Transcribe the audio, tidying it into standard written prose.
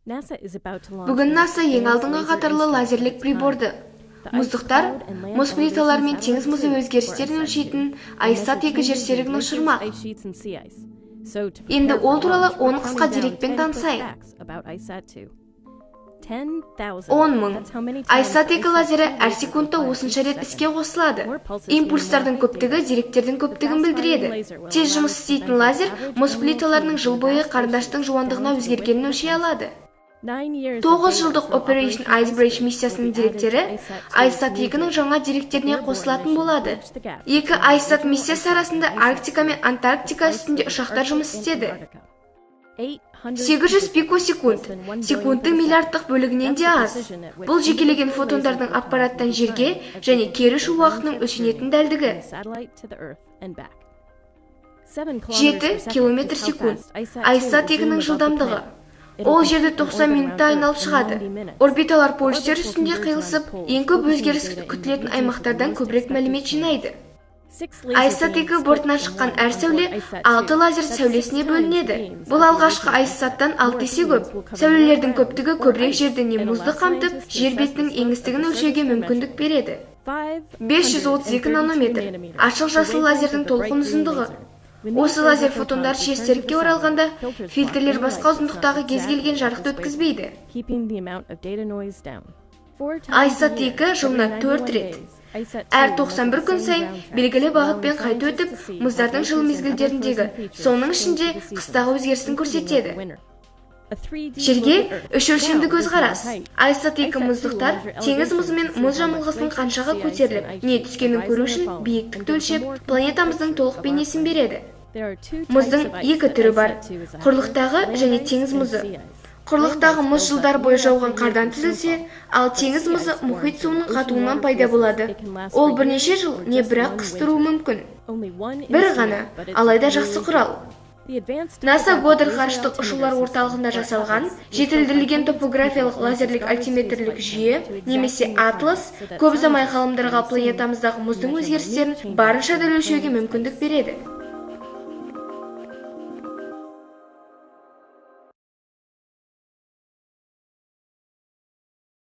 Бүгін NASA ең алдыңғы қатарлы лазерлік приборды, мұздықтар, мұз плиталары мен теңіз мұзы өзгерістерін өлшейтін ISAT-2 жерсерігін ұшырмақ. Енді ол туралы 10 қысқа дерекпен танысайық. 10.000. ISAT-2 лазері әр секундта осынша рет іске қосылады. Импульстардың көптігі деректердің көптігін білдіреді. Тез жұмыс істейтін лазер мұз плиталарының жыл бойы қарындаштың жуандығына өзгергенін өлшей алады. 9 жылдық Operation Icebreak миссиясының деректері ISAT-2-ның жаңа деректеріне қосылатын болады. Екі ISAT миссиясы арасында Арктика мен Антарктика үстінде ұшақтар жұмыс істеді. 800 пикосекунд, секундтың миллиардтық бөлігінен де аз. Бұл жекелеген фотондардың аппараттан жерге және кері ұшу уақытының өлшенетін дәлдігі. 7 км секунд. ISAT-2-ның жылдамдығы. Ол жерді 90 минутта айналып шығады. Орбиталар полюстер үстінде қиылысып, ең көп өзгеріс күтілетін аймақтардан көбірек мәлімет жинайды. ISAT-2 бортынан шыққан әр сәуле 6 лазер сәулесіне бөлінеді. Бұл алғашқы ISAT-тан 6 есе көп. Сәулелердің көптігі көбірек жерді не мұзды қамтып, жер бетінің еңістігін өлшеуге мүмкіндік береді. 532 нанометр. Ашық жасыл лазердің толқын ұзындығы. Осы лазер фотондар шестерікке оралғанда, фильтрлер басқа ұзындықтағы кез келген жарықты өткізбейді. ISAT-2 жылына 4 рет. Әр 91 күн сайын белгілі бағытпен қайта өтіп, мұздардың жыл мезгілдеріндегі, соның ішінде қыстағы өзгерісін көрсетеді. Жерге үш өлшемді көзқарас. ISAT-2 мұздықтар теңіз мұзы мен мұз жамылғысының қаншаға көтеріліп, не түскенін көру үшін биіктікті өлшеп, планетамыздың толық бейнесін береді. Мұздың екі түрі бар: құрлықтағы және теңіз мұзы. Құрлықтағы мұз жылдар бойы жауған қардан түзілсе, ал теңіз мұзы мұхит суының қатуынан пайда болады. Ол бірнеше жыл не бірақ қыс тұруы мүмкін. Бір ғана, алайда жақсы құрал. NASA Goddard ғарыштық ұшулар орталығында жасалған жетілдірілген топографиялық лазерлік альтиметрлік жүйе немесе Atlas көп ұзамай ғалымдарға планетамыздағы мұздың өзгерістерін барынша дәл өлшеуге мүмкіндік береді.